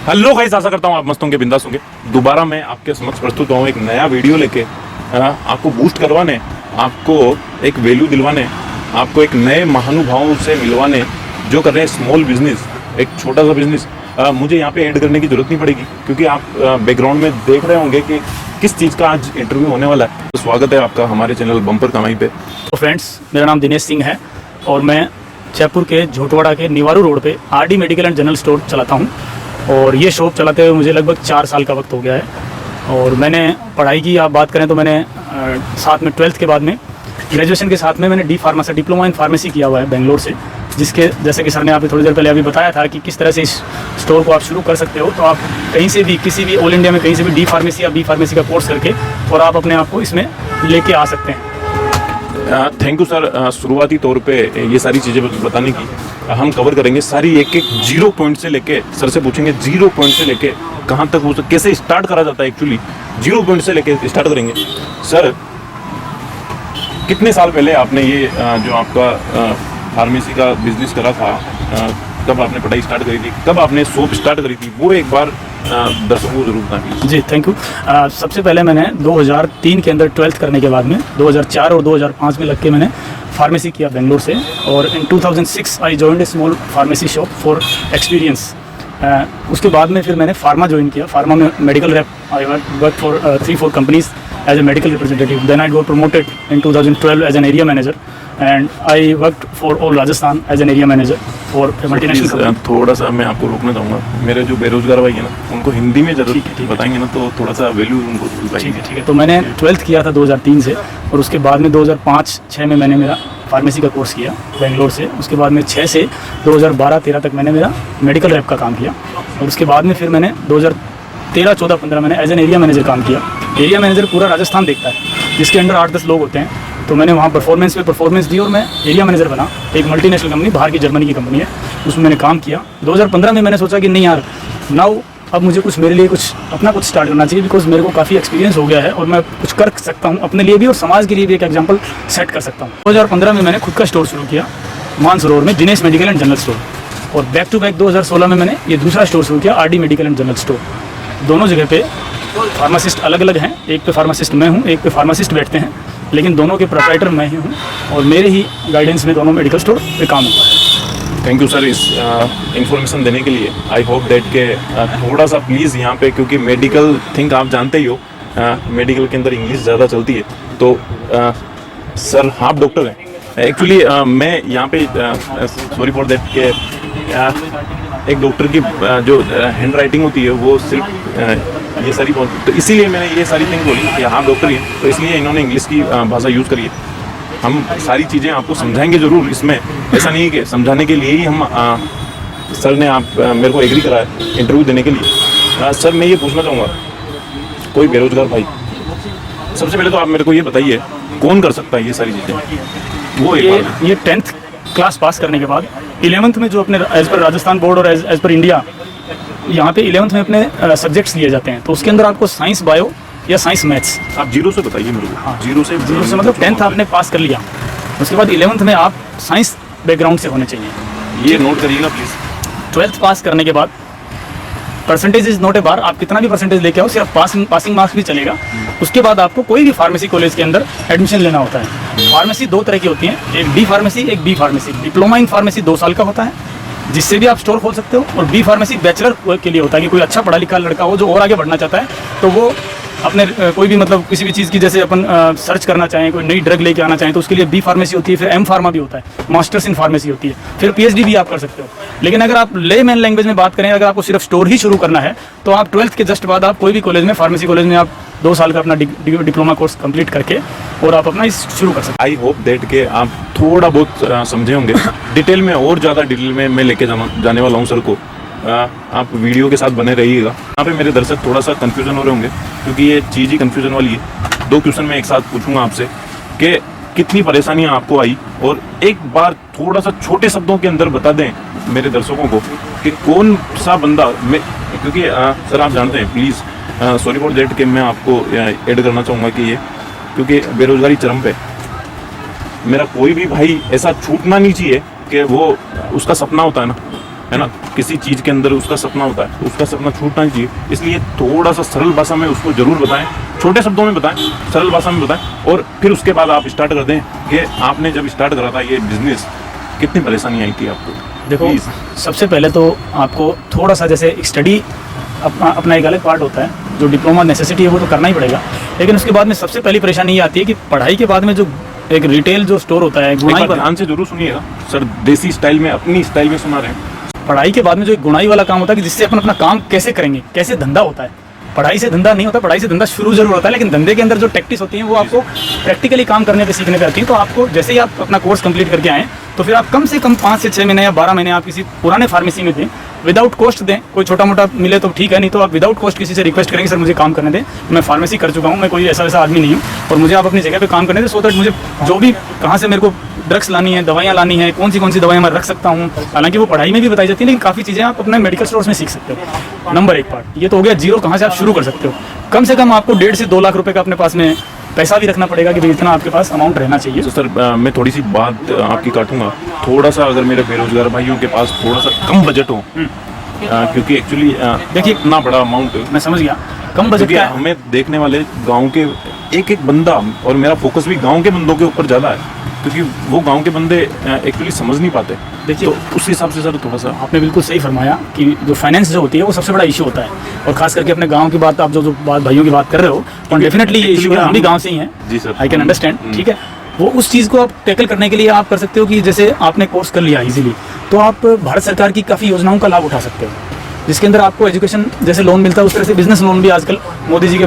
Hello guys, आशा करता हूँ आप मस्त होंगे, बिंदास होंगे। दोबारा मैं आपके समक्ष प्रस्तुत हूँ एक नया वीडियो लेके, आपको बूस्ट करवाने, आपको एक वैल्यू दिलवाने, आपको एक नए महानुभावों से मिलवाने जो कर रहे हैं स्मॉल बिजनेस, एक छोटा सा बिजनेस। मुझे यहाँ पे ऐड करने की जरूरत नहीं पड़ेगी क्योंकि आप बैकग्राउंड में देख रहे होंगे कि किस चीज़ का आज इंटरव्यू होने वाला है। तो स्वागत है आपका हमारे चैनल बम्पर कमाई पे। तो फ्रेंड्स, मेरा नाम दिनेश सिंह है और मैं जयपुर के झोटवाड़ा के निवारू रोड पे RD medical and general store चलाता हूँ। और ये शॉप चलाते हुए मुझे लगभग 4 साल का वक्त हो गया है। और मैंने पढ़ाई की आप बात करें तो मैंने साथ में 12th के बाद में ग्रेजुएशन के साथ में मैंने डिप्लोमा इन फार्मेसी किया हुआ है बेंगलोर से, जिसके जैसे कि सर ने आपको थोड़ी देर पहले अभी बताया था कि किस तरह से इस स्टोर को आप शुरू कर सकते हो। तो आप कहीं से भी, किसी भी ऑल इंडिया में कहीं से भी डी फार्मेसी या बी फार्मेसी का कोर्स करके और आप अपने आप को इसमें लेके आ सकते हैं। Thank you sir. शुरुआती तौर पे ये सारी चीज़ें बताने की हम कवर करेंगे, सारी एक एक 0 पॉइंट से लेके, सर से पूछेंगे 0 पॉइंट से लेके कहाँ तक हो, कैसे स्टार्ट करा जाता है। एक्चुअली 0 पॉइंट से लेके स्टार्ट करेंगे। सर, कितने साल पहले आपने ये जो आपका फार्मेसी का बिजनेस करा था, कब आपने पढ़ाई स्टार्ट करी थी, कब आपने शॉप स्टार्ट करी थी, वो एक बार दर्शकों को जरूर बताइए। जी थैंक यू। सबसे पहले मैंने 2003 के अंदर 12th करने के बाद में 2004 और 2005 में लग के मैंने फार्मेसी किया बेंगलोर से। और in 2006 I joined a small pharmacy shop for experience. उसके बाद में फिर मैंने फार्मा ज्वाइन किया। फार्मा में medical rep, I work for 3-4 companies as a medical representative. Then I got promoted in 2012 as an area manager and I worked for all Rajasthan as an area manager for multinational. थोड़ा सा मैं आपको रोकना चाहूँगा, मेरे जो बेरोजगार भाई है ना, उनको हिंदी में जरूर बताएंगे ना तो थोड़ा सा वैल्यू उनको बताइए। ठीक है। तो मैंने 12th किया था 2003 से, और उसके बाद में 2005-06 में मैंने मेरा फार्मेसी का कोर्स किया बेंगलोर से। उसके बाद में 6 से 2012-13 तक मैंने मेरा मेडिकल रैप का काम किया। और उसके बाद में फिर मैंने 2013-14-15 मैंने एज एन एरिया मैनेजर काम किया। एरिया मैनेजर पूरा राजस्थान देखता है, जिसके अंडर 8-10 लोग होते हैं। तो मैंने वहाँ परफॉर्मेंस पे परफॉर्मेंस दी और मैं एरिया मैनेजर बना। एक मल्टीनेशनल कंपनी, बाहर की जर्मनी की कंपनी है, उसमें मैंने काम किया। 2015 में मैंने सोचा कि नहीं यार, नाउ अब मुझे कुछ मेरे लिए कुछ अपना कुछ स्टार्ट करना चाहिए, बिकॉज मेरे को काफ़ी एक्सपीरियंस हो गया है और मैं कुछ कर सकता हूँ अपने लिए भी और समाज के लिए भी, एक एग्जाम्पल सेट कर सकता हूँ। 2015 में मैंने खुद का स्टोर शुरू किया मानसरोवर में, Dinesh medical and general store. और बैक टू बैक 2016 में मैंने ये दूसरा स्टोर शुरू किया, RD medical and general store. दोनों जगह पे फार्मासिस्ट अलग अलग हैं, एक पे फार्मासिस्ट मैं हूँ, एक पे फार्मासिस्ट बैठते हैं, लेकिन दोनों के प्रोप्राइटर मैं ही हूँ और मेरे ही गाइडेंस में दोनों मेडिकल स्टोर पे काम होता है। थैंक यू सर इस इंफॉर्मेशन देने के लिए। आई होप दैट के थोड़ा सा प्लीज़ यहाँ पे, क्योंकि मेडिकल थिंक आप जानते ही हो, मेडिकल के अंदर इंग्लिश ज़्यादा चलती है। तो सर, आप डॉक्टर हैं एक्चुअली। मैं यहाँ पे सॉरी फॉर दैट के एक डॉक्टर की जो हैंड राइटिंग होती है वो सिर्फ ये सारी, तो इसीलिए मैंने ये सारी थिंग बोली कि आप डॉक्टर ही हैं, तो इसलिए इन्होंने इंग्लिश की भाषा यूज़ करी है। हम सारी चीज़ें आपको समझाएंगे ज़रूर, इसमें ऐसा नहीं है कि समझाने के लिए ही हम सर ने आप मेरे को एग्री कराया इंटरव्यू देने के लिए। सर, मैं ये पूछना चाहूँगा, कोई बेरोजगार भाई, सबसे पहले तो आप मेरे को ये बताइए कौन कर सकता है ये सारी चीज़ें। वो ये 10th क्लास पास करने के बाद 11th में जो अपने एज पर राजस्थान बोर्ड और एज पर इंडिया, यहाँ पे 11th में अपने सब्जेक्ट्स लिए जाते हैं। तो उसके अंदर आपको साइंस बायो या साइंस मैथ्स, आप 0 से बताइए मेरे को। हाँ, 0 से मतलब 10th आपने पास कर लिया, उसके बाद 11th में आप साइंस बैकग्राउंड से होने चाहिए। ये नोट करिएगा प्लीज़। 12th पास करने के बाद परसेंटेज इज नॉट ए बार, आप कितना भी परसेंटेज लेके आओ, सिर्फ पासिंग मार्क्स भी चलेगा। उसके बाद आपको कोई भी फार्मेसी कॉलेज के अंदर एडमिशन लेना होता है। फार्मेसी 2 तरह की होती है, एक डी फार्मेसी, एक B pharmacy. Diploma in pharmacy 2 साल का होता है, जिससे भी आप स्टोर खोल सकते हो। और बी फार्मेसी बैचलर के लिए होता है कि कोई अच्छा पढ़ा लिखा लड़का हो जो और आगे बढ़ना चाहता है, तो वो अपने कोई भी, मतलब किसी भी चीज़ की, जैसे अपन सर्च करना चाहें, कोई नई ड्रग लेके आना चाहें, तो उसके लिए बी फार्मेसी होती है। फिर एम फार्मा भी होता है, मास्टर्स इन फार्मेसी होती है, फिर PhD भी आप कर सकते हो। लेकिन अगर आप लेमैन लैंग्वेज में बात करें, अगर आपको सिर्फ स्टोर ही शुरू करना है, तो आप 12th के जस्ट बाद आप कोई भी कॉलेज में, फार्मेसी कॉलेज में आप 2 साल का अपना डिप्लोमा कोर्स कंप्लीट करके और आप अपना शुरू कर सकते हैं। आई होप दैट के आप थोड़ा बहुत समझे होंगे। डिटेल में और ज़्यादा डिटेल में मैं लेके जाने वाला हूँ सर को। आप वीडियो के साथ बने रहिएगा। यहाँ पे मेरे दर्शक थोड़ा सा कंफ्यूजन हो रहे होंगे क्योंकि ये चीज़ ही कंफ्यूजन वाली है। 2 क्वेश्चन मैं एक साथ पूछूंगा आपसे कि कितनी परेशानियाँ आपको आई, और एक बार थोड़ा सा छोटे शब्दों के अंदर बता दें मेरे दर्शकों को कि कौन सा बंदा, मैं क्योंकि सर आप जानते हैं, प्लीज़ सॉरी फॉर दैट कि मैं आपको ऐड करना चाहूँगा कि ये, क्योंकि बेरोजगारी चरम पे, मेरा कोई भी भाई ऐसा छूटना नहीं चाहिए कि वो उसका सपना होता है ना है ना, किसी चीज़ के अंदर उसका सपना होता है, उसका सपना छूटना नहीं चाहिए। इसलिए थोड़ा सा सरल भाषा में उसको ज़रूर बताएं, छोटे शब्दों में बताएं, सरल भाषा में बताएं, और फिर उसके बाद आप स्टार्ट कर दें कि आपने जब स्टार्ट करा था ये बिजनेस, कितनी परेशानी आई थी आपको। देखो, Please। सबसे पहले तो आपको थोड़ा सा जैसे स्टडी अपना एक अलग पार्ट होता है, जो डिप्लोमा नेसेसिटी है वो तो करना ही पड़ेगा, लेकिन उसके बाद में सबसे पहली परेशानी ये आती है कि पढ़ाई के बाद में जो एक रिटेल जो स्टोर होता है, एक गुणाई बार वाला, ध्यान से जरूर सुनिएगा सर, देसी स्टाइल में, अपनी स्टाइल में सुना रहे हैं। पढ़ाई के बाद में जो एक गुणाई वाला काम होता है कि जिससे अपन अपना काम कैसे करेंगे, कैसे धंधा होता है। पढ़ाई से धंधा नहीं होता, पढ़ाई से धंधा शुरू जरूर होता है, लेकिन धंधे के अंदर जो टैक्टिस होती हैं वो आपको प्रैक्टिकली काम करने पे सीखने पे आती है। तो आपको जैसे ही आप अपना कोर्स कंप्लीट करके आएँ तो फिर आप कम से कम 5 से 6 महीने या 12 महीने आप किसी पुराने फार्मेसी में दें, विदाउट कॉस्ट दें। कोई छोटा मोटा मिले तो ठीक है, नहीं तो आप विदाउट कॉस्ट किसी से रिक्वेस्ट करेंगे, सर मुझे काम करने दें, मैं फार्मेसी कर चुका हूँ, मैं कोई ऐसा वैसा आदमी नहीं हूँ, और मुझे आप अपनी जगह पे काम करने दें, सो दैट मुझे जो भी कहाँ से मेरे को ड्रग्स लानी है, दवाइयाँ लानी है, कौन सी दवाइयाँ मैं रख सकता हूँ। हालांकि वो पढ़ाई में भी बताई जाती है, लेकिन काफ़ी चीज़ें आप अपने मेडिकल स्टोर्स में सीख सकते हो। नंबर 1 पार्ट ये तो हो गया, जीरो कहाँ से आप शुरू कर सकते हो। कम से कम आपको 1.5 से 2 लाख रुपए का अपने पास में पैसा भी रखना पड़ेगा कि भाई इतना आपके पास अमाउंट रहना चाहिए। तो सर मैं थोड़ी सी बात आपकी काटूंगा, थोड़ा सा अगर मेरे बेरोजगार भाइयों के पास थोड़ा सा कम बजट हो, क्योंकि एक्चुअली देखिए इतना बड़ा अमाउंट, मैं समझ गया, कम बजट क्योंकि का है। हमें देखने वाले गांव के एक एक बंदा, और मेरा फोकस भी गांव के बंदों के ऊपर ज़्यादा है, क्योंकि वो गांव के बंदे एक्चुअली समझ नहीं पाते। देखिए, तो उस हिसाब से सर थोड़ा सा आपने बिल्कुल सही फरमाया कि जो फाइनेंस जो होती है वो सबसे बड़ा इशू होता है, और खास करके अपने गांव की बात, आप जो बात भाइयों की बात कर रहे हो, और डेफिनेटली ये इशू है, हम भी गांव से ही हैं। जी सर, आई कैन अंडरस्टैंड, ठीक है। वो उस चीज़ को आप टैकल करने के लिए आप कर सकते हो कि जैसे आपने कोर्स कर लिया इजीली, तो आप भारत सरकार की काफ़ी योजनाओं का लाभ उठा सकते हो, जिसके अंदर आपको एजुकेशन जैसे लोन मिलता है, उस तरह से बिजनेस लोन भी आजकल मोदी जी के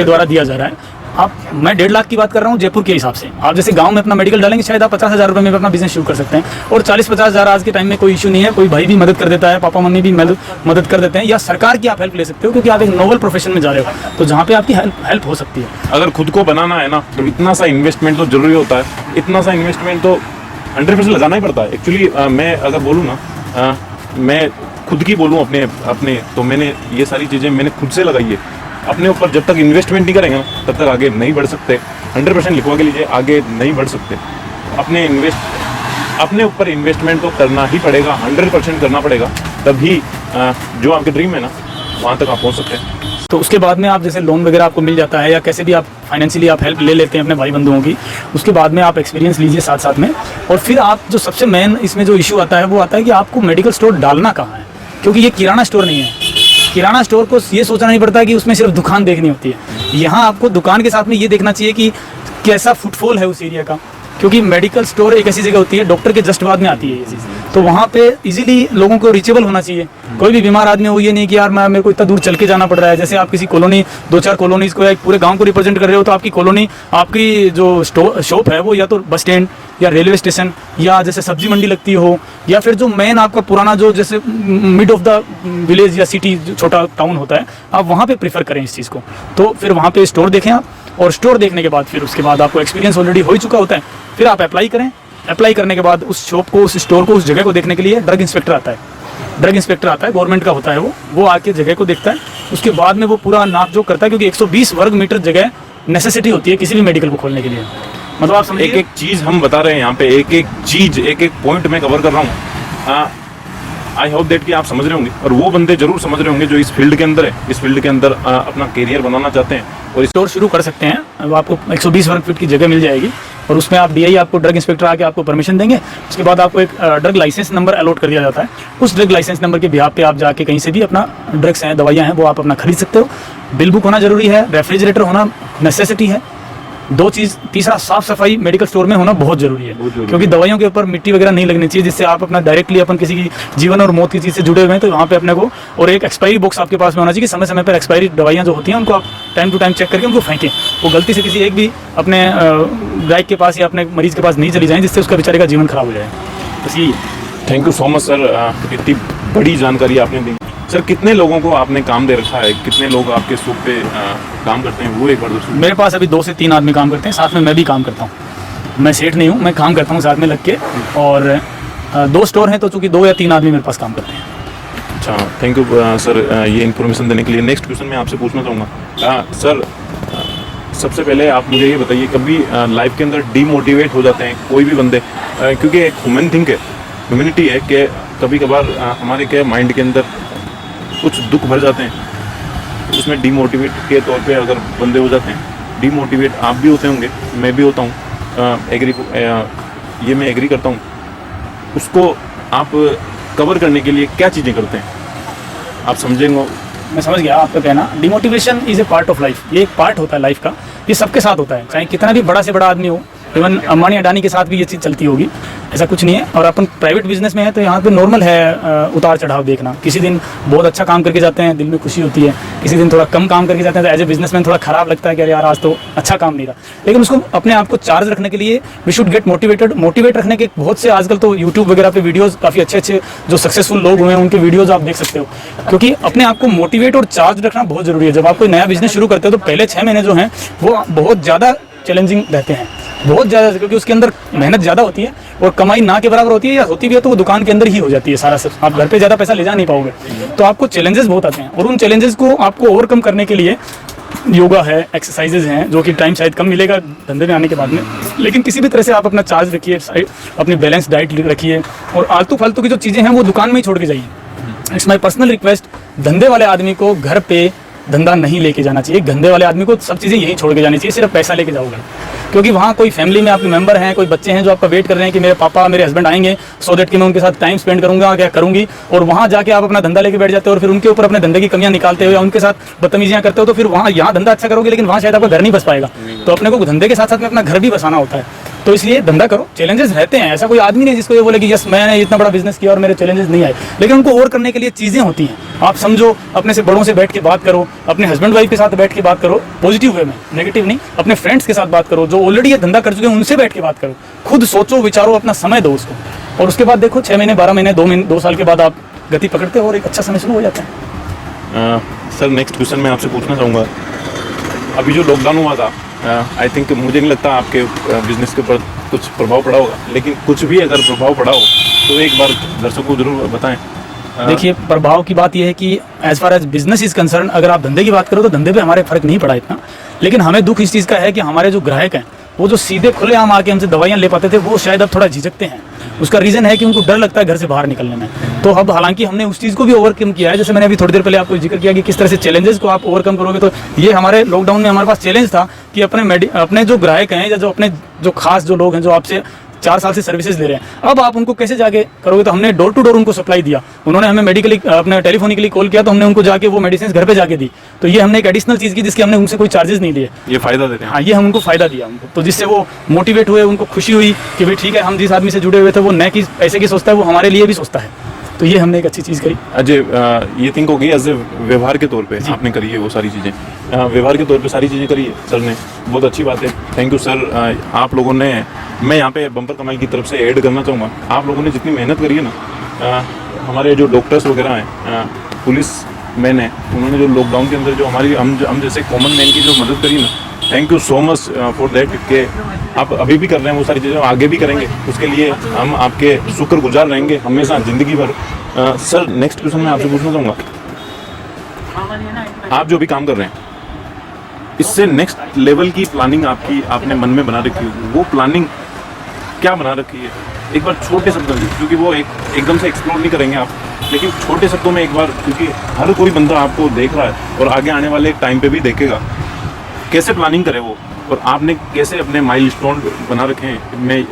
द्वारा दिया जा रहा है। मैं 1.5 लाख की बात कर रहा हूँ जयपुर के हिसाब से। आप जैसे गांव में अपना मेडिकल डालेंगे, शायद आप 50,000 रुपये में अपना बिजनेस शुरू कर सकते हैं, और 40-50 हज़ार आज के टाइम में कोई इशू नहीं है। कोई भाई भी मदद कर देता है, पापा मम्मी भी मदद कर देते हैं, या सरकार की आप हेल्प ले सकते हो, क्योंकि आप एक नोवल प्रोफेशन में जा रहे हो, तो जहाँ पे आपकी हेल्प हो सकती है। अगर खुद को बनाना है ना, तो इतना सा इन्वेस्टमेंट तो जरूरी होता है, इतना सा इन्वेस्टमेंट तो 100% लगाना ही पड़ता है। एक्चुअली मैं अगर बोलूँ ना, मैं खुद की बोलूँ अपने तो मैंने ये सारी चीज़ें मैंने खुद से लगाई है अपने ऊपर। जब तक इन्वेस्टमेंट नहीं करेंगे ना, तब तक आगे नहीं बढ़ सकते। 100% लिखवा के लीजिए, आगे नहीं बढ़ सकते। अपने ऊपर इन्वेस्टमेंट तो करना ही पड़ेगा, 100% करना पड़ेगा, तभी जो आपके ड्रीम है ना, वहाँ तक आप पहुँच सकते हैं। तो उसके बाद में आप जैसे लोन वगैरह आपको मिल जाता है, या कैसे भी आप फाइनेंशियली आप हेल्प ले लेते हैं अपने भाई बंधुओं की, उसके बाद में आप एक्सपीरियंस लीजिए साथ साथ में। और फिर आप जो सबसे मेन इसमें जो इशू आता है वो आता है कि आपको मेडिकल स्टोर डालना कहाँ है, क्योंकि ये किराना स्टोर नहीं है। किराना स्टोर को ये सोचना नहीं पड़ता कि उसमें सिर्फ दुकान देखनी होती है। यहाँ आपको दुकान के साथ में ये देखना चाहिए कि कैसा फुटफॉल है उस एरिया का, क्योंकि मेडिकल स्टोर एक ऐसी जगह होती है, डॉक्टर के जस्ट बाद में आती है ये चीज़, तो वहाँ पे इजीली लोगों को रीचेबल होना चाहिए। कोई भी बीमार आदमी हो, ये नहीं कि यार मेरे को इतना दूर चल के जाना पड़ रहा है। जैसे आप किसी कॉलोनी, 2-4 कॉलोनीज़ को या एक पूरे गांव को रिप्रेजेंट कर रहे हो, तो आपकी कॉलोनी, आपकी जो शॉप है वो या तो बस स्टैंड या रेलवे स्टेशन या जैसे सब्जी मंडी लगती हो, या फिर जो मेन आपका पुराना जो जैसे मिड ऑफ द विलेज या सिटी जो छोटा टाउन होता है, आप वहाँ पे प्रीफर करें इस चीज़ को। तो फिर वहाँ पे स्टोर देखें आप, और स्टोर देखने के बाद फिर उसके बाद आपको एक्सपीरियंस ऑलरेडी हो चुका होता है, फिर आप अप्लाई करें। अप्लाई करने के बाद उस शॉप को, उस स्टोर को, उस जगह को देखने के लिए ड्रग इंस्पेक्टर आता है। ड्रग इंस्पेक्टर आता है, गवर्नमेंट का होता है वो आके जगह को देखता है। उसके बाद में वो पूरा नाप जोक करता है, क्योंकि 120 वर्ग मीटर जगह नेसेसिटी होती है किसी भी मेडिकल को खोलने के लिए। मतलब आप समझिए, एक चीज़ हम बता रहे हैं यहाँ पे, एक चीज़, एक पॉइंट मैं कवर कर रहा हूँ। आई होप दैट कि आप समझ रहे होंगे, और वो बंदे जरूर समझ रहे होंगे जो इस फील्ड के अंदर है, इस फील्ड के अंदर अपना करियर बनाना चाहते हैं और स्टोर शुरू कर सकते हैं। अब आपको 120 वर्ग फीट की जगह मिल जाएगी, और उसमें आप DI, आपको ड्रग इंस्पेक्टर आके आपको परमिशन देंगे। उसके बाद आपको एक ड्रग लाइसेंस नंबर अलॉट कर दिया जाता है। उस ड्रग लाइसेंस नंबर के बिहाफ पे आप जाके कहीं से भी अपना ड्रग्स हैं, दवाइयाँ हैं, वो आप अपना खरीद सकते हो। बिल बुक होना जरूरी है, रेफ्रिजरेटर होना नेसेसिटी है। 2 चीज़, तीसरा साफ सफाई मेडिकल स्टोर में होना बहुत जरूरी है, क्योंकि दवाइयों के ऊपर मिट्टी वगैरह नहीं लगनी चाहिए, जिससे आप अपना डायरेक्टली अपन किसी की जीवन और मौत की चीज़ से जुड़े हुए हैं। तो वहाँ पे अपने को, और एक एक्सपायरी बॉक्स आपके पास में होना चाहिए, समय समय पर एक्सपायरी दवाइयाँ जो होती हैं उनको आप टाइम टू टाइम चेक करके उनको फेंकें। वो गलती से किसी एक भी अपने गायक के पास या अपने मरीज के पास नहीं चली जाएँ, जिससे उसका बेचारे का जीवन खराब हो जाए। बस यही है। Thank you so much sir, इतनी बड़ी जानकारी आपने दी। सर कितने लोगों को आपने काम दे रखा है, कितने लोग आपके शॉप पे काम करते हैं, वो एक बार दोस्तों। मेरे पास अभी 2 से 3 आदमी काम करते हैं, साथ में मैं भी काम करता हूँ। मैं सेठ नहीं हूँ, मैं काम करता हूँ साथ में लग के, और 2 स्टोर हैं, तो चूँकि 2 या 3 आदमी मेरे पास काम करते हैं। अच्छा, थैंक यू सर ये इन्फॉर्मेशन देने के लिए। नेक्स्ट क्वेश्चन मैं आपसे पूछना चाहूँगा सर, सबसे पहले आप मुझे ये बताइए, कभी लाइफ के अंदर डीमोटिवेट हो जाते हैं कोई भी बंदे, क्योंकि एक ह्यूमन थिंग है, ह्यूमैनिटी है कि कभी कभार हमारे क्या माइंड के अंदर कुछ दुख भर जाते हैं, उसमें डीमोटिवेट के तौर पे अगर बंदे हो जाते हैं, डीमोटिवेट आप भी होते होंगे, मैं भी होता हूँ, ये मैं एग्री करता हूँ। उसको आप कवर करने के लिए क्या चीज़ें करते हैं, आप समझेंगे? मैं समझ गया आपका कहना। Demotivation is a part of life, ये एक पार्ट होता है लाइफ का, ये सबके साथ होता है, चाहे कितना भी बड़ा से बड़ा आदमी हो। इवन अंबानी अडानी के साथ भी ये चीज़ चलती होगी, ऐसा कुछ नहीं है। और अपन प्राइवेट बिजनेस में है तो यहाँ पे नॉर्मल है उतार चढ़ाव देखना। किसी दिन बहुत अच्छा काम करके जाते हैं, दिल में खुशी होती है, किसी दिन थोड़ा कम काम करके जाते हैं तो एज ए बिजनेसमैन थोड़ा खराब लगता है कि अरे यार आज तो अच्छा काम नहीं रहा। लेकिन उसको अपने आप को चार्ज रखने के लिए we should get motivated. Motivate रखने के बहुत से आजकल तो यूट्यूब वगैरह पे वीडियोज़ काफ़ी अच्छे अच्छे जो सक्सेसफुल लोग हुए हैं उनके वीडियोज़ आप देख सकते हो, क्योंकि अपने आप को मोटिवेट और चार्ज रखना बहुत ज़रूरी है। जब आप कोई नया बिजनेस शुरू करते हो तो पहले 6 महीने जो हैं वो बहुत ज़्यादा चैलेंजिंग रहते हैं, बहुत ज़्यादा, क्योंकि उसके अंदर मेहनत ज़्यादा होती है और कमाई ना के बराबर होती है, या होती भी है तो वो दुकान के अंदर ही हो जाती है सारा सब। आप घर पे ज़्यादा पैसा ले जा नहीं पाओगे, तो आपको चैलेंजेस बहुत आते हैं और उन चैलेंजेस को आपको ओवरकम करने के लिए योगा है, एक्सरसाइजेज हैं, जो कि टाइम शायद कम मिलेगा धंधे में आने के बाद में, लेकिन किसी भी तरह से आप अपना चार्ज रखिए, अपनी बैलेंस डाइट रखिए और आलतू फालतू की जो चीज़ें हैं वो दुकान में ही छोड़ के जाइए। इट्स माई पर्सनल रिक्वेस्ट, धंधे वाले आदमी को घर पे धंधा नहीं लेके जाना चाहिए। धंधे वाले आदमी को सब चीज़ें यहीं छोड़ के जानी चाहिए, सिर्फ पैसा लेके जाओगे, क्योंकि वहाँ कोई फैमिली में आपके मेंबर हैं, कोई बच्चे हैं जो आपका वेट कर रहे हैं कि मेरे पापा मेरे हस्बैंड आएंगे, सो दैट कि मैं उनके साथ टाइम स्पेंड करूँगा, क्या करूँगी। और वहाँ जाके आप अपना धंधा लेके बैठ जाते हो और फिर उनके ऊपर अपने धंधे की कमियाँ निकालते हो या उनके साथ बदतमीजियाँ करते हो, तो फिर वहाँ यहाँ धंधा अच्छा करोगे लेकिन वहाँ शायद आपका घर नहीं बस पाएगा। तो अपने को धंधे के साथ साथ में अपना घर भी बसाना होता है, तो इसलिए धंधा करो। चैलेंजेस रहते हैं, ऐसा कोई आदमी नहीं जिसको ये बोले कि यस मैंने इतना बड़ा बिजनेस किया और मेरे चैलेंजेस नहीं आए, लेकिन उनको ओवर करने के लिए चीज़ें होती हैं। आप समझो, अपने से बड़ों से बैठ के बात करो, अपने हस्बैंड वाइफ के साथ बैठ के बात करो, पॉजिटिव वे में, नेगेटिव नहीं। अपने फ्रेंड्स के साथ बात करो जो ऑलरेडी ये धंधा कर चुके हैं, उनसे बैठ के बात करो, खुद सोचो विचारो, अपना समय दो उसको, और उसके बाद देखो 6 महीने 12 महीने 2 साल के बाद आप गति पकड़ते हो और एक अच्छा समय शुरू हो जाता है। सर नेक्स्ट क्वेश्चन मैं आपसे पूछना चाहूँगा, अभी जो लॉकडाउन हुआ था, आई थिंक मुझे नहीं लगता आपके बिजनेस के ऊपर कुछ प्रभाव पड़ा होगा, लेकिन कुछ भी अगर प्रभाव पड़ा हो तो एक बार दर्शकों को जरूर बताएं। देखिए, प्रभाव की बात यह है कि as far as business is concern, अगर आप धंधे की बात करो तो धंधे पे हमारे फर्क नहीं पड़ा इतना, लेकिन हमें दुख इस चीज़ का है कि हमारे जो ग्राहक हैं वो जो सीधे खुलेआम आके हमसे दवाइयाँ ले पाते थे वो शायद अब थोड़ा झिझकते हैं। उसका रीज़न है कि उनको डर लगता है घर से बाहर निकलने में। तो अब हालांकि हमने उस चीज़ को भी ओवरकम किया है, जैसे मैंने अभी थोड़ी देर पहले आपको जिक्र किया कि किस तरह से चैलेंजेस को आप ओवरकम करोगे। तो ये हमारे लॉकडाउन में हमारे पास चैलेंज था कि अपने जो ग्राहक हैं या जो खास जो लोग हैं जो आपसे 4 साल से सर्विसेज ले रहे हैं, अब आप उनको कैसे जाके करोगे। तो हमने डोर टू डोर उनको सप्लाई दिया, उन्होंने हमें मेडिकली अपने टेलीफोनिकली कॉल किया तो हमने उनको जाके वो मेडिसिन घर पे जाके दी। तो ये हमने एक एडिशनल चीज़ की जिसके हमने उनसे कोई चार्जेस नहीं लिए, ये फायदा देते हैं। हाँ, ये हम उनको फायदा दिया उनको, तो जिससे वो मोटिवेट हुए, उनको खुशी हुई कि भाई ठीक है, हम जिस आदमी से जुड़े हुए थे वो न कि पैसे की सोचता है, वो हमारे लिए भी सोचता है। तो ये हमने एक अच्छी चीज़ करी। अजय, ये थिंक हो गई एज ए व्यवहार के तौर पे आपने करी है वो सारी चीज़ें, व्यवहार के तौर पे सारी चीज़ें करी है सर ने, बहुत अच्छी बात है। Thank you sir. आप लोगों ने, मैं यहाँ पे बम्पर कमाई की तरफ से ऐड करना चाहूँगा, आप लोगों ने जितनी मेहनत करी है ना, हमारे जो डॉक्टर्स वगैरह हैं, पुलिस मैन है, उन्होंने जो लॉकडाउन के अंदर जो हमारी हम जैसे कॉमन मैन की जो मदद करी ना, thank you so much for that. कि आप अभी भी कर रहे हैं वो सारी चीज़ें, आगे भी करेंगे, उसके लिए हम आपके शुक्रगुजार रहेंगे हमेशा ज़िंदगी भर। सर नेक्स्ट क्वेश्चन मैं आपसे पूछना चाहूँगा, आप जो भी काम कर रहे हैं इससे नेक्स्ट लेवल की प्लानिंग आपने मन में बना रखी है, वो प्लानिंग क्या बना रखी है? एक बार छोटे शब्दों में, क्योंकि वो एकदम से एक्सप्लोर नहीं करेंगे आप, लेकिन छोटे शब्दों में एक बार, क्योंकि हर कोई बंदा आपको देख रहा है और आगे आने वाले टाइम पे भी देखेगा, कैसे प्लानिंग करे वो, और आपने कैसे अपने माइलस्टोन बना रखे हैं। मैं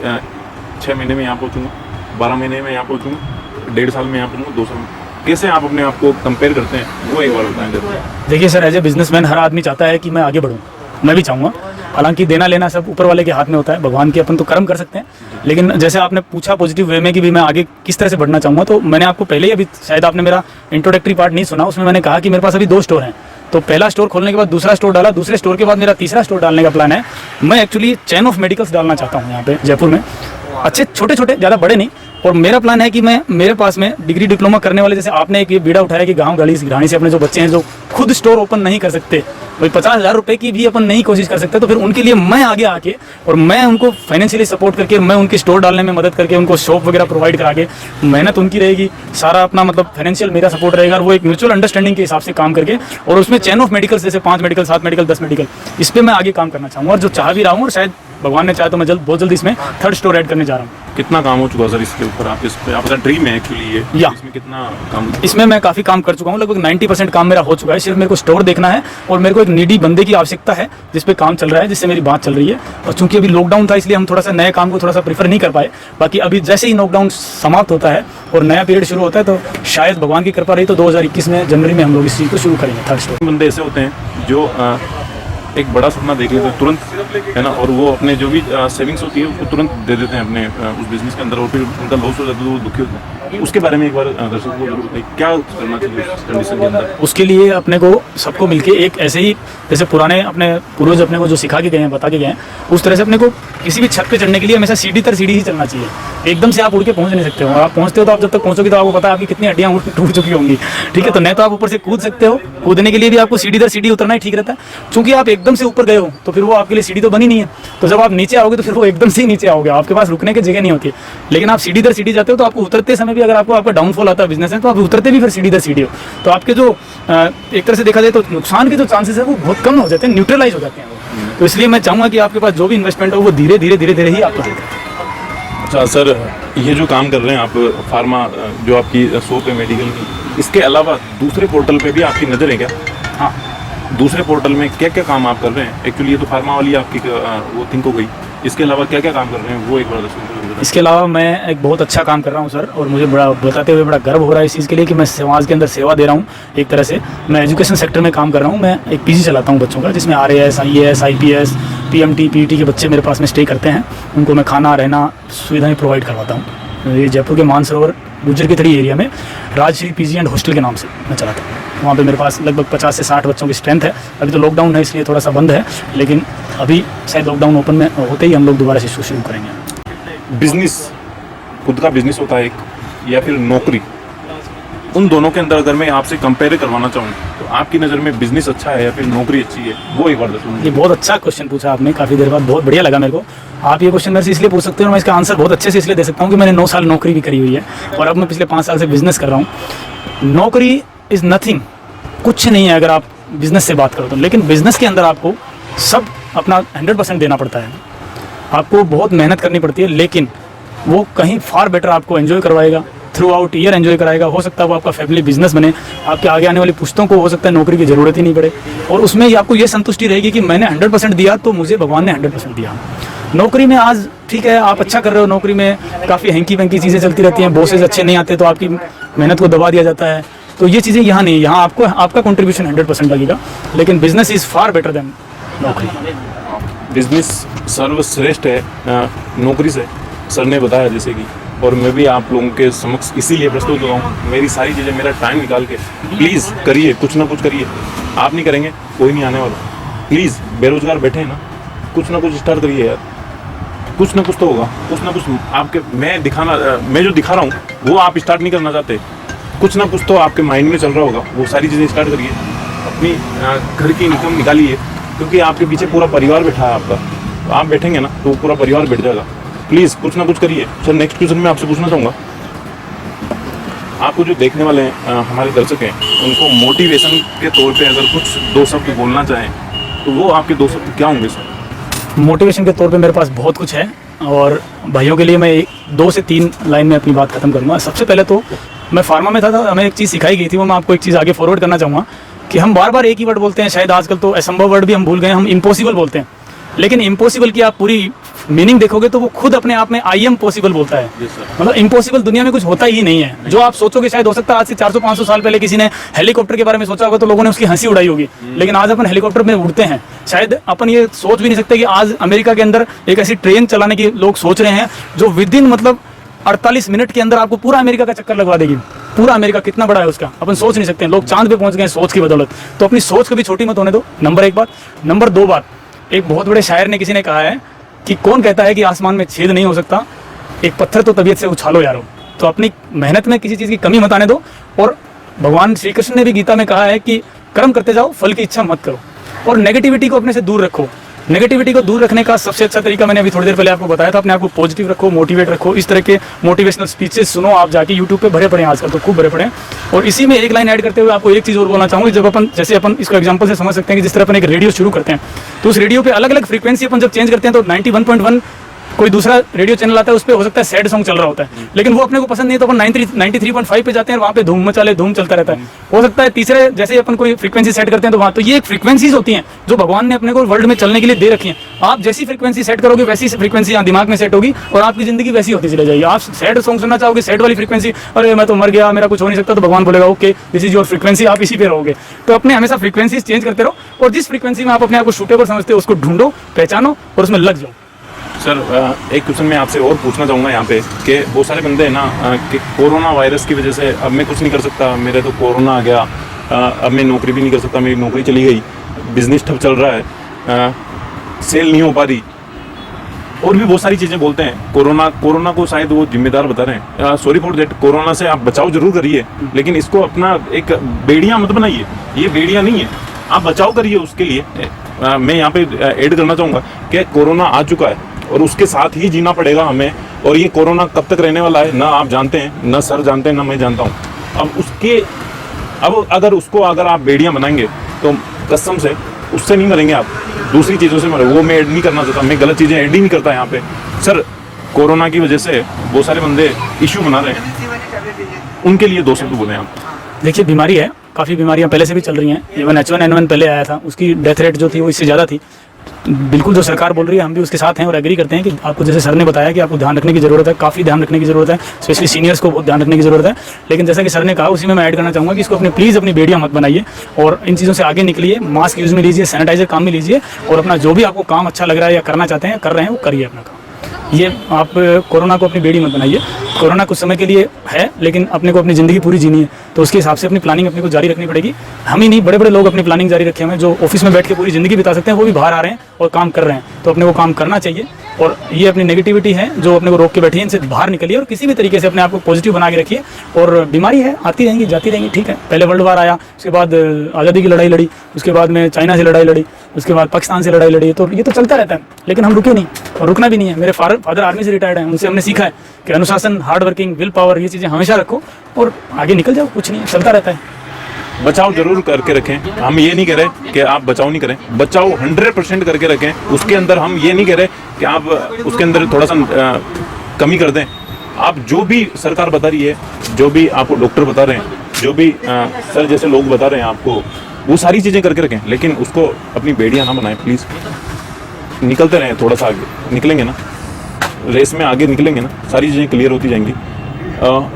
6 महीने में यहाँ पहुँचूँगा, 12 महीने में यहाँ पहुँचूँगा, 1.5 साल में यहाँ पहुँचूँगा, 2 साल में, कैसे आप अपने आप को कंपेयर करते हैं वो एक बार बताएं। देखिए सर, एज ए बिजनेसमैन हर आदमी चाहता है कि मैं आगे बढ़ूँ, मैं भी चाहूँगा। हालांकि देना लेना सब ऊपर वाले के हाथ में होता है, भगवान के अपन तो कर्म कर सकते हैं, लेकिन जैसे आपने पूछा पॉजिटिव वे में कि भी मैं आगे किस तरह से बढ़ना चाहूँगा, तो मैंने आपको पहले ही, अभी शायद आपने मेरा इंट्रोडक्टरी पार्ट नहीं सुना, उसमें मैंने कहा कि मेरे पास अभी 2 स्टोर हैं। तो पहला स्टोर खोलने के बाद दूसरा स्टोर डाला, दूसरे स्टोर के बाद मेरा तीसरा स्टोर डालने का प्लान है। मैं एक्चुअली चेन ऑफ मेडिकल्स डालना चाहता हूँ यहाँ पे जयपुर में, अच्छे छोटे छोटे, ज़्यादा बड़े नहीं। और मेरा प्लान है कि मेरे पास में डिग्री डिप्लोमा करने वाले, जैसे आपने एक ये बीड़ा उठाया कि गांव गली घरानी से अपने जो बच्चे हैं जो खुद स्टोर ओपन नहीं कर सकते, भाई 50,000 रुपए की भी अपन नहीं कोशिश कर सकते, तो फिर उनके लिए मैं आगे आके और मैं उनको फाइनेंशियली सपोर्ट करके, मैं उनके स्टोर डालने में मदद करके, उनको शॉप वगैरह प्रोवाइड करा के, मेहनत उनकी रहेगी, सारा अपना मतलब फाइनेंशियल मेरा सपोर्ट रहेगा, और वो एक म्यूचुअल अंडरस्टैंडिंग के हिसाब से काम करके, और उसमें चेन ऑफ मेडिकल जैसे 5 मेडिकल 7 मेडिकल 10 मेडिकल, इस पर मैं आगे काम करना चाहूँगा और जो चाह भी रहा हूँ, और शायद भगवान ने चाहे तो मैं बहुत जल्दी इसमें 3rd स्टोर ऐड करने जा रहा हूँ। कितना काम हो चुका सर इसके ऊपर? आप इस पे आपका ड्रीम है एक्चुअली ये, या। इसमें कितना काम? इसमें मैं काफ़ी काम कर चुका हूँ, लगभग 90% काम मेरा हो चुका है। सिर्फ मेरे को स्टोर देखना है और मेरे को एक नीडी बंदे की आवश्यकता है जिस पे काम चल रहा है, जिससे मेरी बात चल रही है। और चूंकि अभी लॉकडाउन था इसलिए हम थोड़ा सा नए काम को थोड़ा सा प्रीफर नहीं कर पाए। बाकी अभी जैसे ही लॉकडाउन समाप्त होता है और नया पीरियड शुरू होता है तो शायद भगवान की कृपा रही तो 2021 में जनवरी में हम लोग इस चीज़ को शुरू करेंगे 3rd स्टोर। बंदे ऐसे होते हैं जो एक बड़ा सपना देख लेते हैं तुरंत, है ना, और वो अपने जो भी सेविंग्स होती है उसको तुरंत दे देते हैं अपने उस बिजनेस के अंदर, और फिर उनका लॉस हो जाता है तो वो दुखी होते हैं। उसके बारे में एक बार दर्शकों को जरूर बताइए, क्या करना चाहिए उस कंडीशन के अंदर? उसके लिए अपने को सबको मिलके एक ऐसे ही जैसे पुराने अपने पूर्वज अपने को जो सिखा के गए हैं, बता के गए हैं, उस तरह से अपने को किसी भी छत पे चढ़ने के लिए हमेशा सीढ़ी तर सीढ़ी ही चलना चाहिए। एकदम से आप उड़ के पहुंच नहीं सकते हो। आप पहुंचते हो तो आप जब तक पहुंचोगे तो आपको पता है आपकी कितनी हड्डियां टूट चुकी होंगी, ठीक है। तो नहीं तो आप ऊपर से कूद सकते हो, कूदने के लिए भी आपको सीढ़ी दर सीढ़ी उतरना ही ठीक रहता है। क्योंकि आप एकदम से ऊपर गए हो तो फिर वो आपके लिए सीढ़ी तो बनी नहीं है, तो जब आप नीचे आओगे तो फिर वो एकदम से ही नीचे आओगे, आपके पास रुकने की जगह नहीं होती है। लेकिन आप सीढ़ी दर सीढ़ी जाते हो तो आपको उतरते समय भी अगर आपका डाउनफॉल आता है बिजनेस में तो आप उतरते भी फिर सीढ़ी दर सीढ़ी हो, तो आपके जो एक तरह से देखा जाए तो नुकसान के जो चांसेस है वो बहुत कम हो जाते हैं, न्यूट्रलाइज हो जाते हैं वो। तो इसलिए मैं चाहूँगा कि आपके पास जो भी इन्वेस्टमेंट हो वो धीरे धीरे ही आपका है। अच्छा सर, ये जो काम कर रहे हैं आप फार्मा जो आपकी शॉप है मेडिकल की, इसके अलावा दूसरे पोर्टल पे भी आपकी नज़र है क्या? हाँ, दूसरे पोर्टल में क्या क्या काम आप कर रहे हैं? एक्चुअली ये तो फार्मा वाली आपकी वो थिंक हो गई, इसके अलावा क्या क्या काम कर रहे हैं वो एक बार दर्शकों को बताइए। इसके अलावा मैं एक बहुत अच्छा काम कर रहा हूँ सर, और मुझे बड़ा बताते हुए बड़ा गर्व हो रहा है इस चीज़ के लिए कि मैं समाज के अंदर सेवा दे रहा हूँ। एक तरह से मैं एजुकेशन सेक्टर में काम कर रहा हूँ। मैं एक पीजी चलाता हूँ बच्चों का, जिसमें RAS, IAS, IPS, PMT, PET के बच्चे मेरे पास में स्टे करते हैं। उनको मैं खाना रहना सुविधाएँ प्रोवाइड करवाता हूँ। ये जयपुर के मानसरोवर गुज्जर की थड़ी एरिया में राजश्री PG एंड हॉस्टल के नाम से मैं चलाता हूँ। वहाँ पे मेरे पास लगभग 50 से 60 बच्चों की स्ट्रेंथ है। अभी तो लॉकडाउन है इसलिए थोड़ा सा बंद है, लेकिन अभी शायद लॉकडाउन ओपन में होते ही हम लोग दोबारा से शुरू करेंगे। बिजनेस, खुद का बिजनेस होता है एक, या फिर नौकरी, उन दोनों के अंदर अगर मैं आपसे कंपेयर करवाना चाहूँ तो आपकी नज़र में बिजनेस अच्छा है या फिर नौकरी अच्छी है, वो एक बार बताइए। ये बहुत अच्छा क्वेश्चन पूछा आपने, काफ़ी देर बाद, बहुत बढ़िया लगा मेरे को। आप ये क्वेश्चन मेरे से इसलिए पूछ सकते हो और मैं इसका आंसर बहुत अच्छे से इसलिए दे सकता हूँ कि मैंने 9 साल नौकरी भी करी हुई है और अब मैं पिछले 5 साल से बिजनेस कर रहा हूँ। नौकरी इज़ नथिंग, कुछ नहीं है अगर आप बिजनेस से बात करो तो। लेकिन बिजनेस के अंदर आपको सब अपना 100% देना पड़ता है, आपको बहुत मेहनत करनी पड़ती है, लेकिन वो कहीं फार बेटर आपको एंजॉय करवाएगा, थ्रू आउट ईयर एंजॉय कराएगा। हो सकता है वो आपका फैमिली बिजनेस बने, आपके आगे आने वाली पुश्तों को हो सकता है नौकरी की ज़रूरत ही नहीं पड़े, और उसमें ही आपको ये संतुष्टि रहेगी कि मैंने 100% दिया तो मुझे भगवान ने 100% दिया। नौकरी में आज ठीक है आप अच्छा कर रहे हो, नौकरी में काफ़ी हैंकी वैंकी चीज़ें चलती रहती हैं, बॉसेस अच्छे नहीं आते तो आपकी मेहनत को दबा दिया जाता है, तो ये चीज़ें यहाँ नहीं है। यहाँ आपको आपका कंट्रीब्यूशन 100% लगेगा, लेकिन business is far better than नौकरी। बिजनेस सर्वश्रेष्ठ है नौकरी से, सर ने बताया जैसे कि, और मैं भी आप लोगों के समक्ष इसीलिए प्रस्तुत हुआ हूँ। मेरी सारी चीज़ें, मेरा टाइम निकाल के प्लीज़ करिए, कुछ ना कुछ करिए। आप नहीं करेंगे कोई नहीं आने वाला। प्लीज़ बेरोजगार बैठे हैं ना, कुछ ना कुछ स्टार्ट करिए यार, कुछ ना कुछ तो होगा, कुछ ना कुछ आपके मैं जो दिखा रहा हूँ वो आप स्टार्ट नहीं करना चाहते, कुछ ना कुछ तो आपके माइंड में चल रहा होगा, वो सारी चीज़ें स्टार्ट करिए। अपनी घर की इनकम निकालिए, क्योंकि आपके पीछे पूरा परिवार बैठा है आपका, तो आप बैठेंगे ना तो पूरा परिवार बैठ जाएगा। प्लीज़ कुछ ना कुछ करिए। सर नेक्स्ट क्वेश्चन मैं आपसे पूछना चाहूँगा, आपको जो देखने वाले हमारे दर्शक हैं उनको मोटिवेशन के तौर पे अगर कुछ 2 शब्द बोलना चाहें तो वो आपके 2 शब्द क्या होंगे सर? मोटिवेशन के तौर पे मेरे पास बहुत कुछ है, और भाइयों के लिए मैं 2 से 3 लाइन में अपनी बात खत्म करूँगा। सबसे पहले तो मैं फार्मा में था, हमें एक चीज़ सिखाई गई थी, वो मैं आपको एक चीज़ आगे फॉरवर्ड करना चाहूँगा कि हम बार बार एक ही वर्ड बोलते हैं, शायद आजकल तो असंभव वर्ड भी हम भूल गए, हम इम्पॉसिबल बोलते हैं। लेकिन इम्पॉसिबल की आप पूरी मीनिंग देखोगे तो वो खुद अपने आप में आई एम पॉसिबल बोलता है। मतलब इम्पॉसिबल दुनिया में कुछ होता ही नहीं है। जो आप सोचोगे शायद हो सकता है आज से 400-500 साल पहले किसी ने हेलीकॉप्टर के बारे में सोचा होगा तो लोगों ने उसकी हंसी उड़ाई होगी, लेकिन आज अपन हेलीकॉप्टर में उड़ते हैं। शायद अपन ये सोच भी नहीं सकते कि आज अमेरिका के अंदर एक ऐसी ट्रेन चलाने की लोग सोच रहे हैं जो विदिन मतलब 48 मिनट के अंदर आपको पूरा अमेरिका का चक्कर लगवा देगी। पूरा अमेरिका कितना बड़ा है उसका अपन सोच नहीं सकते हैं। लोग चांद पे पहुंच गए सोच की बदौलत। तो अपनी सोच कभी छोटी मत होने दो, नंबर 1 बात। नंबर 2 बात, एक बहुत बड़े शायर ने किसी ने कहा है कि कौन कहता है कि आसमान में छेद नहीं हो सकता, एक पत्थर तो तबीयत से उछालो यारो। तो अपनी मेहनत में किसी चीज़ की कमी मत आने दो। और भगवान श्री कृष्ण ने भी गीता में कहा है कि कर्म करते जाओ, फल की इच्छा मत करो, और नेगेटिविटी को अपने से दूर रखो। नेगेटिविटी को दूर रखने का सबसे अच्छा तरीका मैंने अभी थोड़ी देर पहले आपको बताया था, अपने आप को पॉजिटिव रखो, मोटिवेट रखो। इस तरह के मोटिवेशनल स्पीचेस सुनो, आप जाके यूट्यूब पे भरे पड़े हैं आजकल तो, खूब भरे पड़े हैं। और इसी में एक लाइन ऐड करते हुए आपको एक चीज़ और बोलना चाहूँगा, जब अपन जैसे अपन इसको एग्जांपल से समझ सकते हैं कि जिस तरह अपन एक रेडियो शुरू करते हैं तो उस रेडियो पे अलग अलग फ्रीक्वेंसी अपन जब चेंज करते हैं तो 91.1 कोई दूसरा रेडियो चैनल आता है, उस पर हो सकता है सैड सॉन्ग चल रहा होता है, लेकिन वो अपने को पसंद नहीं है तो अपन 93.5 पे जाते हैं और वहाँ पे धूम मचाले धूम चलता रहता है। हो सकता है तीसरे जैसे अपन कोई फ्रीक्वेंसी सेट करते हैं तो वहाँ, तो ये एक फ्रीक्वेंसीज होती हैं जो भगवान ने अपने को वर्ल्ड में चलने के लिए दे रखी हैं। आप जैसी फ्रीक्वेंसी सेट करोगे वैसी फ्रीक्वेंसी यहाँ दिमाग में सेट होगी और आपकी जिंदगी वैसी होती चली जाएगी। आप सैड सॉन्ग सुनना चाहोगे, सैड वाली फ्रीक्वेंसी, अरे मैं तो मर गया, मेरा कुछ हो नहीं सकता, तो भगवान बोलेगा okay this is your frequency, आप इसी पे रहोगे। तो अपने हमेशा फ्रीक्वेंसीज चेंज करते रहो और जिस फ्रीक्वेंसी में आप अपने आप को सूटेबल समझते हो उसको ढूंढो, पहचानो और उसमें लग जाओ। सर एक क्वेश्चन मैं आपसे और पूछना चाहूँगा यहाँ पे कि बहुत सारे बंदे हैं ना कि कोरोना वायरस की वजह से अब मैं कुछ नहीं कर सकता, मेरे तो कोरोना आ गया, अब मैं नौकरी भी नहीं कर सकता, मेरी नौकरी चली गई, बिजनेस ठप चल रहा है, सेल नहीं हो पा रही, और भी बहुत सारी चीज़ें बोलते हैं। कोरोना को शायद वो जिम्मेदार बता रहे हैं। सॉरी फॉर दैट, कोरोना से आप बचाव जरूर करिए, लेकिन इसको अपना एक बेड़ियाँ मत बनाइए, ये बेड़ियाँ नहीं है, आप बचाव करिए उसके लिए। मैं यहाँ पे ऐड करना चाहूँगा कि कोरोना आ चुका है और उसके साथ ही जीना पड़ेगा हमें, और ये कोरोना कब तक रहने वाला है ना आप जानते हैं, ना सर जानते हैं, ना मैं जानता हूँ। अब अगर आप बेड़ियाँ बनाएंगे तो कसम से उससे नहीं मरेंगे आप, दूसरी चीज़ों से मरे। वो मैं ऐड नहीं करना चाहता, मैं गलत चीज़ें ऐड ही नहीं करता यहाँ पे। सर कोरोना की वजह से बहुत सारे बंदे इशू बना रहे हैं, उनके लिए 2 शब्द बोले आप। देखिए बीमारी है, काफ़ी बीमारियां पहले से भी चल रही हैं, इवन H1N1 पहले आया था, उसकी डेथ रेट जो थी वो इससे ज़्यादा थी। बिल्कुल जो सरकार बोल रही है हम भी उसके साथ हैं और एग्री करते हैं कि आपको जैसे सर ने बताया कि आपको ध्यान रखने की ज़रूरत है, काफ़ी ध्यान रखने की ज़रूरत है, स्पेशली सीनियर्स को बहुत ध्यान रखने की ज़रूरत है। लेकिन जैसा कि सर ने कहा उसी में मैं ऐड करना चाहूँगा कि इसको प्लीज़ अपनी बेड़ियाँ मत बनाइए और इन चीज़ों से आगे निकलिए, मास्क यूज़ में लीजिए, सैनिटाइजर काम में लीजिए और अपना जो भी आपको काम अच्छा लग रहा है या करना चाहते हैं कर रहे हैं वो करिए अपना काम। ये आप कोरोना को अपनी बेड़ी मत बनाइए। कोरोना कुछ समय के लिए है, लेकिन अपने को अपनी ज़िंदगी पूरी जीनी है तो उसके हिसाब से अपनी प्लानिंग अपने को जारी रखनी पड़ेगी। हम ही नहीं, बड़े बड़े लोग अपनी प्लानिंग जारी रखे हुए हैं जो ऑफिस में बैठ के पूरी ज़िंदगी बिता सकते हैं, वो भी बाहर आ रहे हैं और काम कर रहे हैं, तो अपने को काम करना चाहिए। और ये अपनी नेगेटिविटी है जो अपने को रोक के बैठी है, इनसे बाहर निकलिए और किसी भी तरीके से अपने आप को पॉजिटिव बना के रखिए। और बीमारी है, आती रहेंगी जाती रहेंगी, ठीक है। पहले वर्ल्ड वार आया, उसके बाद आज़ादी की लड़ाई लड़ी, उसके बाद में चाइना से लड़ाई लड़ी, उसके बाद पाकिस्तान से लड़ाई लड़ी, तो ये तो चलता रहता है, लेकिन हम रुके नहीं और रुकना भी नहीं है। मेरे फादर आर्मी से रिटायर्ड हैं, उनसे हमने सीखा है कि अनुशासन, हार्ड वर्किंग, विल पावर, ये चीज़ें हमेशा रखो और आगे निकल जाओ, कुछ नहीं चलता रहता है। बचाव जरूर करके रखें, हम ये नहीं कह रहे कि आप बचाव नहीं करें, बचाव 100% करके रखें। उसके अंदर हम ये नहीं कह रहे कि आप उसके अंदर थोड़ा सा कमी कर दें। आप जो भी सरकार बता रही है, जो भी आपको डॉक्टर बता रहे हैं, जो भी सर जैसे लोग बता रहे हैं आपको, वो सारी चीज़ें करके रखें, लेकिन उसको अपनी बेड़ियाँ ना बनाएं प्लीज़। निकलते रहें, थोड़ा सा आगे निकलेंगे ना, रेस में आगे निकलेंगे ना, सारी चीज़ें क्लियर होती जाएंगी।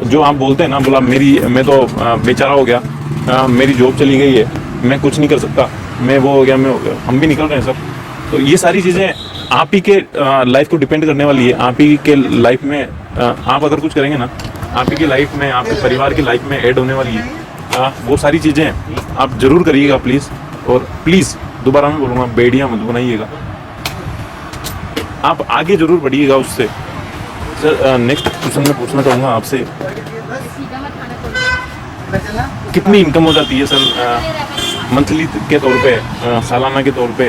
जो आप बोलते हैं ना, बोला मैं तो बेचारा हो गया, मेरी जॉब चली गई है, मैं कुछ नहीं कर सकता, मैं वो हो गया, मैं हो गया, हम भी निकल रहे हैं सब। तो ये सारी चीज़ें आप ही के लाइफ को डिपेंड करने वाली है। आप ही के लाइफ में आप अगर कुछ करेंगे ना, आप ही की लाइफ में, आपके परिवार की लाइफ में ऐड होने वाली है। वो सारी चीज़ें आप ज़रूर करिएगा प्लीज़। और प्लीज़ दोबारा मैं बोलूँगा, बेड़ियाँ मत बनाइएगा, आप आगे ज़रूर बढ़िएगा उससे। सर नेक्स्ट क्वेश्चन मैं पूछना चाहूँगा आपसे, कितनी इनकम हो जाती है सर मंथली के तौर पे, सालाना के तौर पे,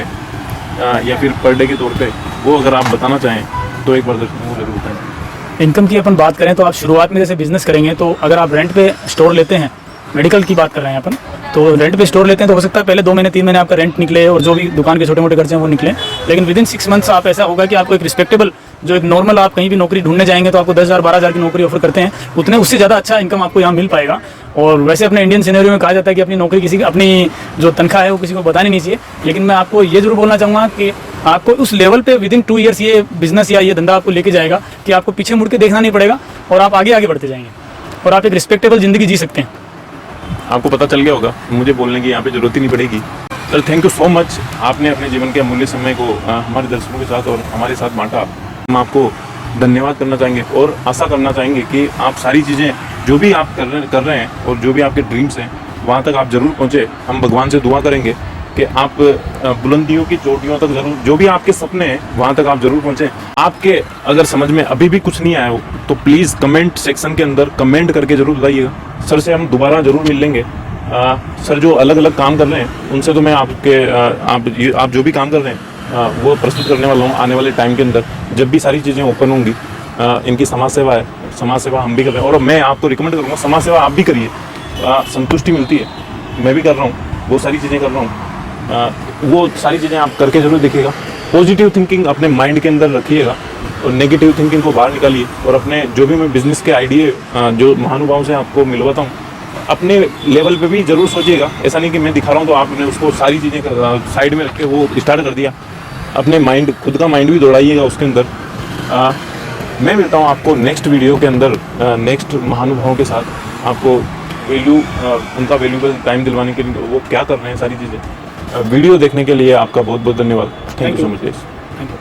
या फिर पर डे के तौर पे? वो अगर आप बताना चाहें तो एक बार दर्शकों को जरूर बताएं। इनकम की अपन बात करें तो आप शुरुआत में जैसे बिजनेस करेंगे तो अगर आप रेंट पे स्टोर लेते हैं, मेडिकल की बात कर रहे हैं अपन, तो रेंट पे स्टोर लेते हैं तो हो सकता है पहले 2 महीने 3 महीने आपका रेंट निकले और जो भी दुकान के छोटे मोटे खर्चे हैं वो निकले, लेकिन विदिन 6 मंथ्स आप ऐसा होगा कि आपको एक रिस्पेक्टेबल, जो एक नॉर्मल, आप कहीं भी नौकरी ढूंढने जाएंगे तो आपको 10,000 12,000 की नौकरी ऑफर करते हैं, उतने उससे ज़्यादा अच्छा इनकम आपको यहाँ मिल पाएगा। और वैसे अपने इंडियन सिनेरियो में कहा जाता है कि अपनी नौकरी किसी, अपनी जो तनख्वाह है वो किसी को बतानी नहीं चाहिए, लेकिन मैं आपको ये जरूर बोलना चाहूँगा कि आपको उस लेवल पे विदिन 2 ईयर्स ये बिजनेस या ये धंधा आपको लेके जाएगा कि आपको पीछे मुड़ के देखना नहीं पड़ेगा और आप आगे आगे बढ़ते जाएंगे और आप एक रिस्पेक्टेबल ज़िंदगी जी सकते हैं। आपको पता चल गया होगा, मुझे बोलने की यहाँ पे जरूरत ही नहीं पड़ेगी। Sir thank you so much, आपने अपने जीवन के अमूल्य समय को हमारे दर्शकों के साथ और हमारे साथ बांटा। हम आपको धन्यवाद करना चाहेंगे और आशा करना चाहेंगे कि आप सारी चीज़ें जो भी आप कर रहे हैं और जो भी आपके ड्रीम्स हैं वहाँ तक आप ज़रूर पहुँचे। हम भगवान से दुआ करेंगे कि आप बुलंदियों की चोटियों तक ज़रूर, जो भी आपके सपने हैं वहाँ तक आप ज़रूर पहुँचें। आपके अगर समझ में अभी भी कुछ नहीं आया हो तो प्लीज़ कमेंट सेक्शन के अंदर कमेंट करके ज़रूर बताइएगा। सर से हम दोबारा ज़रूर मिल लेंगे। सर जो अलग अलग काम कर रहे हैं उनसे तो मैं आप जो भी काम कर रहे हैं वो प्रस्तुत करने वाला हूँ आने वाले टाइम के अंदर। जब भी सारी चीज़ें ओपन होंगी, इनकी समाज सेवा है, समाज सेवा हम भी कर रहे हैं और मैं आपको रिकमेंड करूँगा समाज सेवा आप भी करिए। संतुष्टि मिलती है, मैं भी कर रहा हूँ, वो सारी चीज़ें कर रहा हूँ। वो सारी चीज़ें आप करके जरूर देखिएगा। पॉजिटिव थिंकिंग अपने माइंड के अंदर रखिएगा और नेगेटिव थिंकिंग को बाहर निकालिए। और अपने जो भी मैं बिजनेस के आइडिया जो महानुभावों से आपको मिलवाता हूँ, अपने लेवल पे भी जरूर सोचिएगा। ऐसा नहीं कि मैं दिखा रहा हूँ तो आपने उसको सारी चीज़ें साइड में रख के वो स्टार्ट कर दिया। अपने माइंड, खुद का माइंड भी दौड़ाइएगा उसके अंदर। मैं मिलता हूँ आपको नेक्स्ट वीडियो के अंदर, नेक्स्ट महानुभावों के साथ। आपको उनका वैल्यूबल टाइम दिलवाने के लिए वो क्या कर रहे हैं सारी चीज़ें। वीडियो देखने के लिए आपका बहुत बहुत धन्यवाद। Thank you so much. Thank you.